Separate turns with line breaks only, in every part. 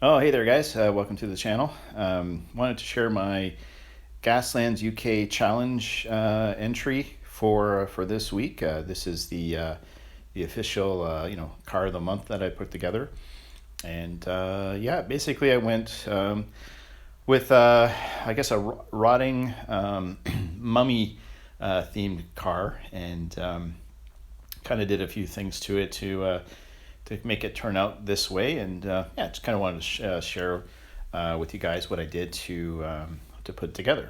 Oh, hey there, guys. Welcome to the channel. Wanted to share my Gaslands UK challenge entry for this week. This is the official car of the month that I put together, and yeah, basically I went with I guess a rotting mummy themed car, and kind of did a few things to it to make it turn out this way. And yeah, just kind of wanted to share with you guys what I did to put together.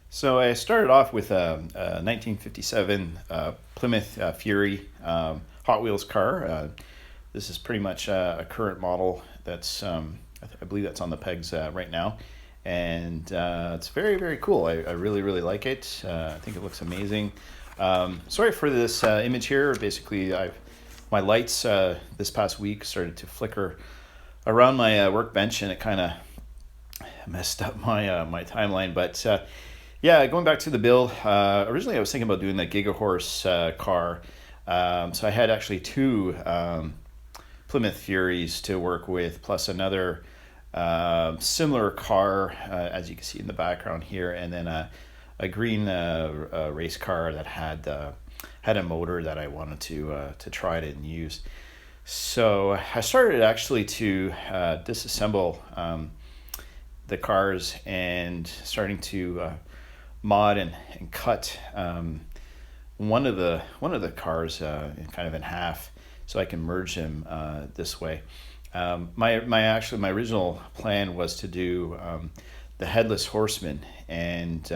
So I started off with a 1957 Plymouth Fury Hot Wheels car. This is pretty much a current model that's I believe that's on the pegs right now, and it's very, very cool. I really, really like it. I think it looks amazing. Sorry for this image here. Basically, my lights this past week started to flicker around my workbench, and it kind of messed up my timeline. But yeah, going back to the build, originally I was thinking about doing the Gigahorse car. So I had actually two Plymouth Furies to work with, plus another similar car, as you can see in the background here, and then a green race car that had a motor that I wanted to try it and use. So I started actually to disassemble the cars and starting to mod and cut one of the cars kind of in half, so I can merge them this way. My original plan was to do the Headless Horseman, and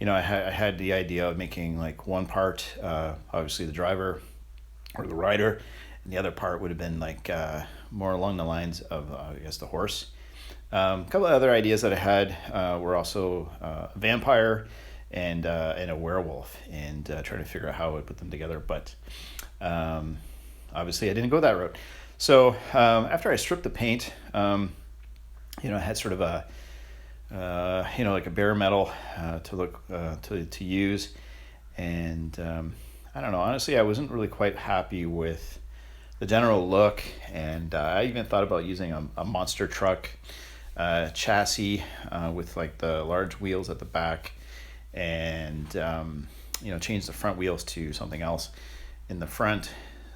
I had the idea of making like one part, obviously the driver or the rider, and the other part would have been like more along the lines of I guess the horse. A couple of other ideas that I had were also a vampire and a werewolf, and trying to figure out how I would put them together. But obviously, I didn't go that route. So after I stripped the paint, I had sort of a like a bare metal to look to use, and I don't know. Honestly, I wasn't really quite happy with the general look, and I even thought about using a monster truck chassis with like the large wheels at the back, and change the front wheels to something else in the front,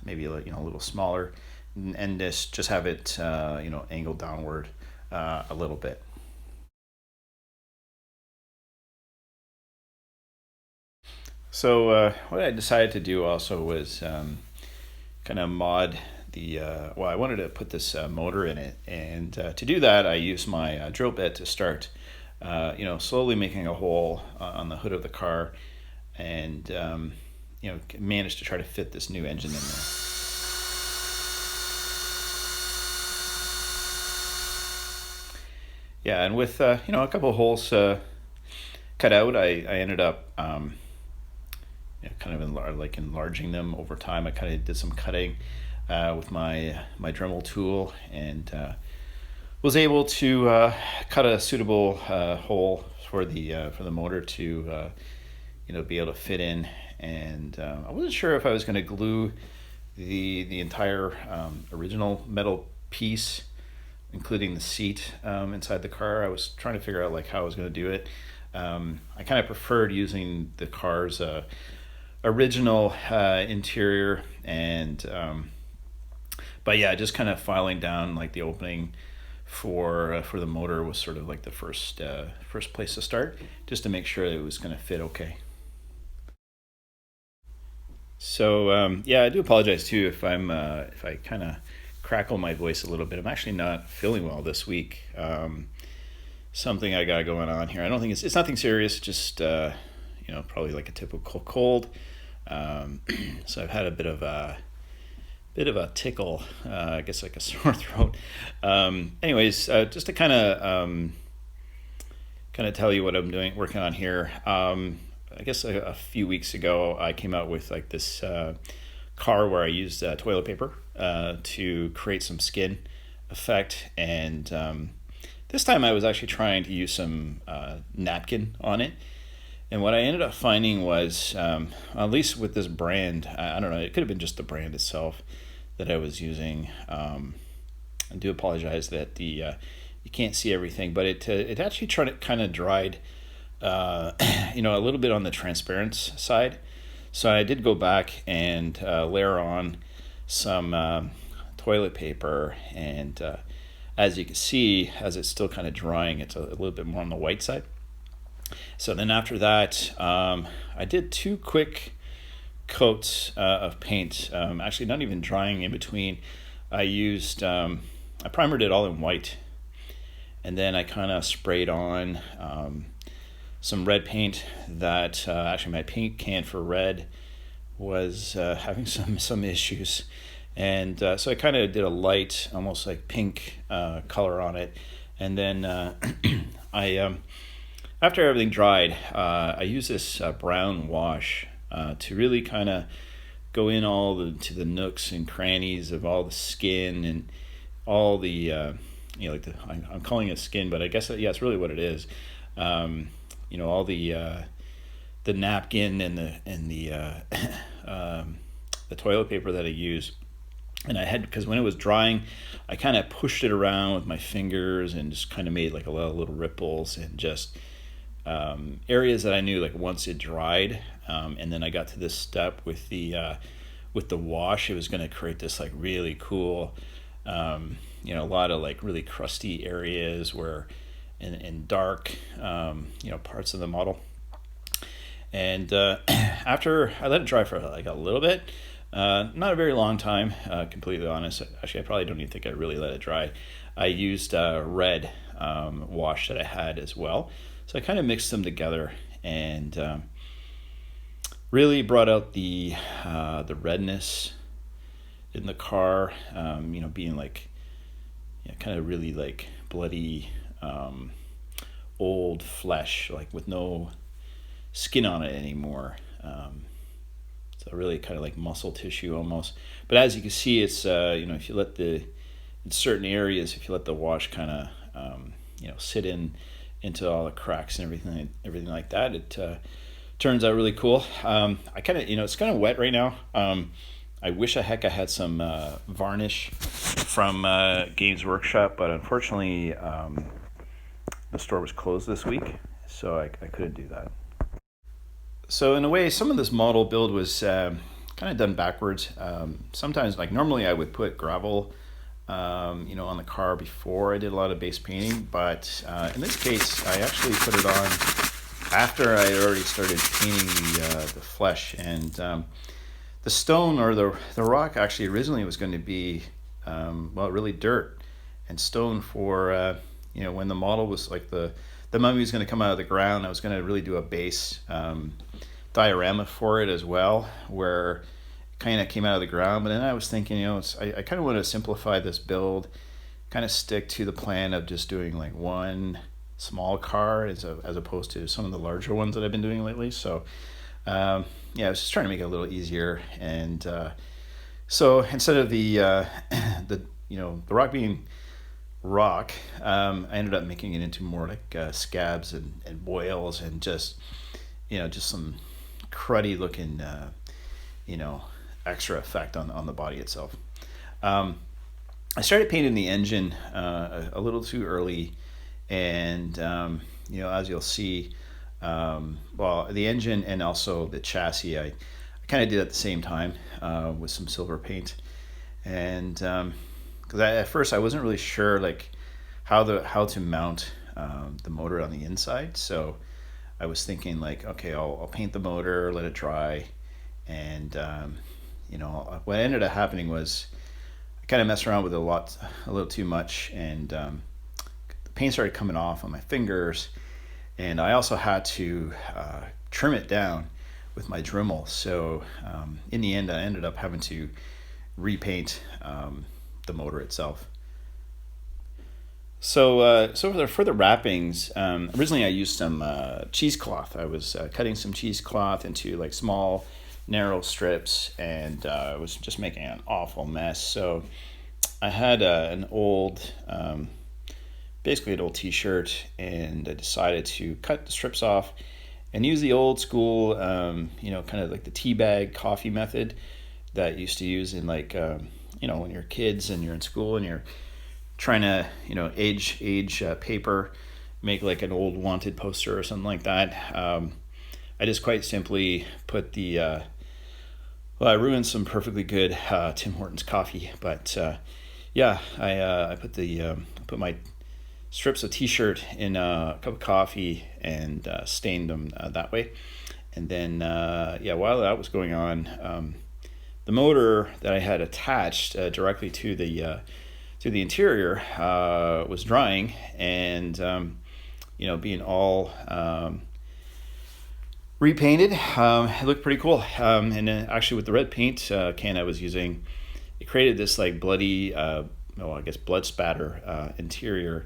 maybe a little smaller, and just have it angled downward a little bit. So what I decided to do also was kind of mod well, I wanted to put this motor in it, and to do that I used my drill bit to start slowly making a hole on the hood of the car, and managed to try to fit this new engine in there. Yeah, and with a couple of holes cut out, I ended up kind of enlarging them over time. I kind of did some cutting with my Dremel tool, and was able to cut a suitable hole for the motor to be able to fit in. And I wasn't sure if I was going to glue the entire original metal piece, including the seat, inside the car. I was trying to figure out like how I was going to do it. I kind of preferred using the car's original interior, and but yeah, just kind of filing down like the opening for the motor was sort of like the first place to start, just to make sure it was going to fit okay. So yeah, I do apologize too if I kind of crackle my voice a little bit. I'm actually not feeling well this week. Something I got going on here. I don't think it's nothing serious. Just probably like a typical cold. So I've had a bit of a tickle, I guess like a sore throat. Anyways, just to kind of tell you what I'm working on here. I guess a few weeks ago I came out with like this car where I used toilet paper to create some skin effect, and this time I was actually trying to use some napkin on it. And what I ended up finding was, at least with this brand, I don't know, it could have been just the brand itself, that I was using. I do apologize that you can't see everything, but it actually kind of dried, a little bit on the transparent side. So I did go back and layer on some toilet paper, and as you can see, as it's still kind of drying, it's a little bit more on the white side. So then after that, I did 2 quick coats of paint, actually not even drying in between. I primered it all in white, and then I kind of sprayed on some red paint that actually my paint can for red was having some issues, and so I kind of did a light, almost like pink color on it, and then I after everything dried, I used this brown wash to really kind of go in to the nooks and crannies of all the skin and all the I'm calling it skin, but I guess it's really what it is. All the napkin and the the toilet paper that I use. And because when it was drying, I kind of pushed it around with my fingers and just kind of made like a lot of little ripples and just areas that I knew like once it dried, and then I got to this step with the wash, it was going to create this like really cool, a lot of like really crusty areas where in dark, parts of the model. And after I let it dry for like a little bit, not a very long time, completely honest. Actually, I probably don't even think I really let it dry. I used red wash that I had as well. So I kind of mixed them together and really brought out the redness in the car, being like kind of really like bloody old flesh, like with no skin on it anymore. So really kind of like muscle tissue almost. But as you can see, it's if you let in certain areas, if you let the wash kind of sit into all the cracks and everything like that, it turns out really cool. I kind of it's kind of wet right now. I wish I had some varnish from Games Workshop, but unfortunately the store was closed this week, so I couldn't do that. So in a way, some of this model build was kind of done backwards. Sometimes, like normally, I would put gravel, on the car before I did a lot of base painting. But in this case, I actually put it on after I already started painting the flesh. And the stone or the rock actually originally was going to be really dirt and stone for when the model was like the mummy was going to come out of the ground. I was going to really do a base diorama for it as well, where it kind of came out of the ground. But then I was thinking, I kind of want to simplify this build, kind of stick to the plan of just doing like one small car as opposed to some of the larger ones that I've been doing lately. So I was just trying to make it a little easier. And so instead of the rock being rock, I ended up making it into more like scabs and boils and just some cruddy looking extra effect on the body itself. I started painting the engine a little too early, and as you'll see, the engine and also the chassis I kind of did at the same time with some silver paint. And because at first I wasn't really sure like how to mount the motor on the inside, so I was thinking like, okay, I'll paint the motor, let it dry, and what ended up happening was I kind of messed around with it a little too much, and the paint started coming off on my fingers, and I also had to trim it down with my Dremel. So in the end, I ended up having to repaint the motor itself. So for the wrappings, originally I used some cheesecloth. I was cutting some cheesecloth into like small, narrow strips, and I was just making an awful mess. So I had an old, basically an old T-shirt, and I decided to cut the strips off and use the old school, kind of like the tea bag coffee method that I used to use in like when you're kids and you're in school and you're trying to, age paper, make like an old wanted poster or something like that. I just quite simply put the I ruined some perfectly good Tim Hortons coffee, but I put my strips of T-shirt in a cup of coffee and stained them that way. And then while that was going on, the motor that I had attached directly to the interior was drying, and being all repainted, it looked pretty cool. And then actually with the red paint can I was using, it created this like bloody, blood spatter interior.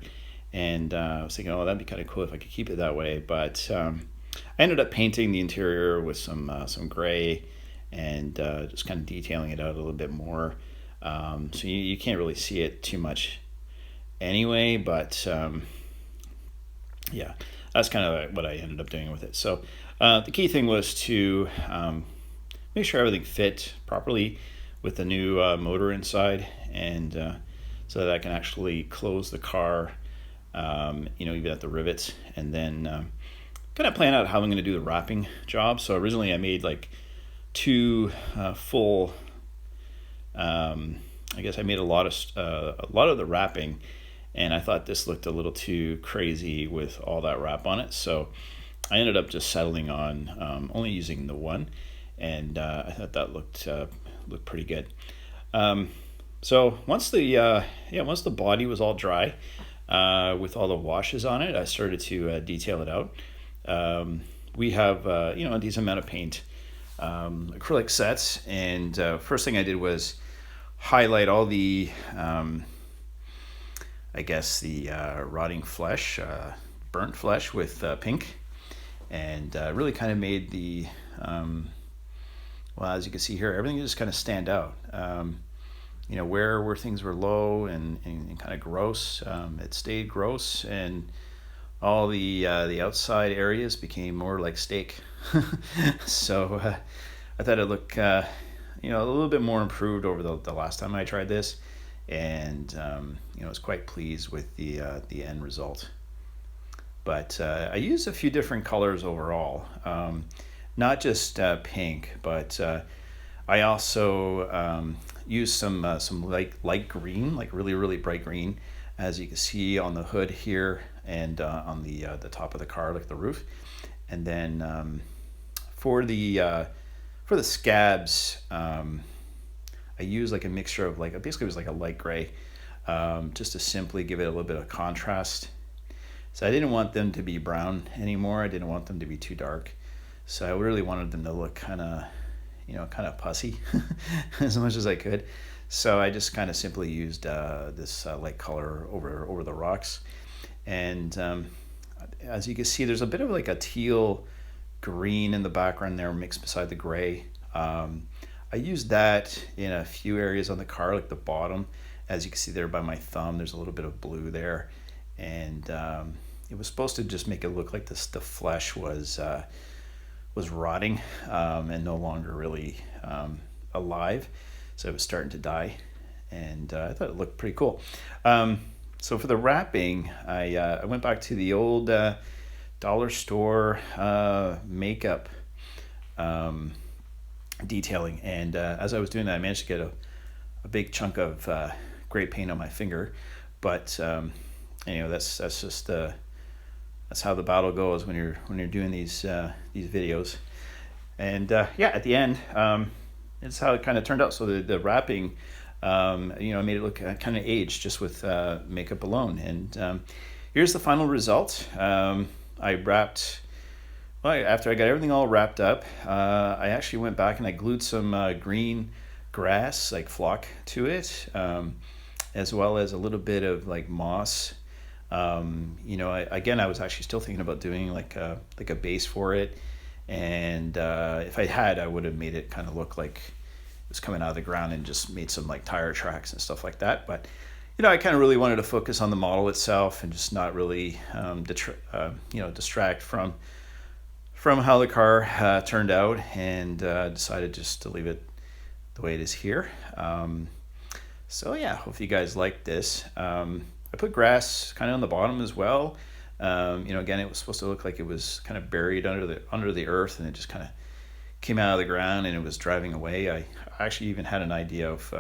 And I was thinking, that'd be kind of cool if I could keep it that way. But I ended up painting the interior with some gray and just kind of detailing it out a little bit more. So you can't really see it too much anyway, but that's kind of what I ended up doing with it. So the key thing was to make sure everything fit properly with the new motor inside, and so that I can actually close the car, even at the rivets, and then kind of plan out how I'm going to do the wrapping job. So originally I made like two full. I guess I made a lot of the wrapping, and I thought this looked a little too crazy with all that wrap on it. So I ended up just settling on only using the one, and I thought that looked pretty good. So once the body was all dry, with all the washes on it, I started to detail it out. We have a decent amount of paint, acrylic sets, and first thing I did was highlight all the rotting flesh, burnt flesh with pink, and really kind of made the as you can see here, everything just kind of stand out. Where things were low and kind of gross, it stayed gross, and all the outside areas became more like steak. So I thought it looked a little bit more improved over the last time I tried this, and I was quite pleased with the end result. But I used a few different colors overall, not just pink, but I also used some light green, like really, really bright green, as you can see on the hood here, and on the top of the car, like the roof. And then for the scabs, I used like a mixture of basically it was like a light gray, just to simply give it a little bit of contrast. So I didn't want them to be brown anymore. I didn't want them to be too dark. So I really wanted them to look kind of pussy as much as I could. So I just kind of simply used this light color over the rocks. And as you can see, there's a bit of like a teal green in the background there mixed beside the gray. I used that in a few areas on the car, like the bottom. As you can see there by my thumb, there's a little bit of blue there. And it was supposed to just make it look like the flesh was rotting and no longer really alive. So it was starting to die, and I thought it looked pretty cool. So for the wrapping, I went back to the old dollar store makeup detailing, and as I was doing that, I managed to get a big chunk of gray paint on my finger. But that's just that's how the battle goes when you're doing these videos. And at the end, it's how it kind of turned out. So the wrapping, I made it look kind of aged just with makeup alone. And here's the final result. I wrapped. Well, after I got everything all wrapped up, I actually went back and I glued some green grass, like flock, to it, as well as a little bit of like moss. I was actually still thinking about doing like a base for it, and if I had, I would have made it kind of look like it was coming out of the ground and just made some like tire tracks and stuff like that. But I kind of really wanted to focus on the model itself and just not really distract from how the car turned out, and decided just to leave it the way it is here. So yeah, hope you guys like this. I put grass kind of on the bottom as well. Again, it was supposed to look like it was kind of buried under the earth, and it just kind of came out of the ground and it was driving away. I actually even had an idea of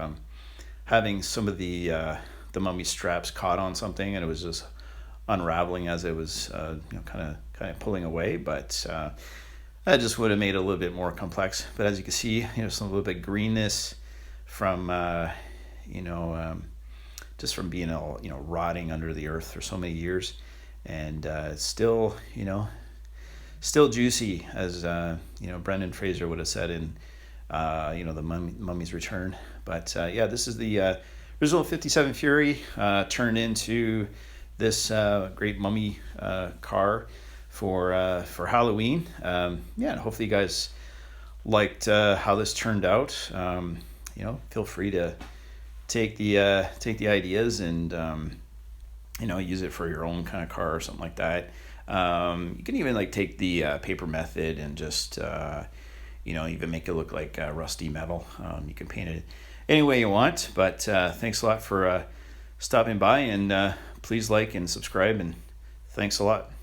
having some of the mummy straps caught on something, and it was just unraveling as it was kind of pulling away. But that just would have made it a little bit more complex. But as you can see, some little bit greenness from just from being all rotting under the earth for so many years, and it's still still juicy, as Brendan Fraser would have said in the Mummy's Return. But yeah, this is the original 57 Fury turned into this great mummy car for Halloween. And hopefully you guys liked how this turned out. Feel free to take the ideas and use it for your own kind of car or something like that. You can even take the paper method and just even make it look like rusty metal. You can paint it any way you want. But thanks a lot for stopping by, and please like and subscribe, and thanks a lot.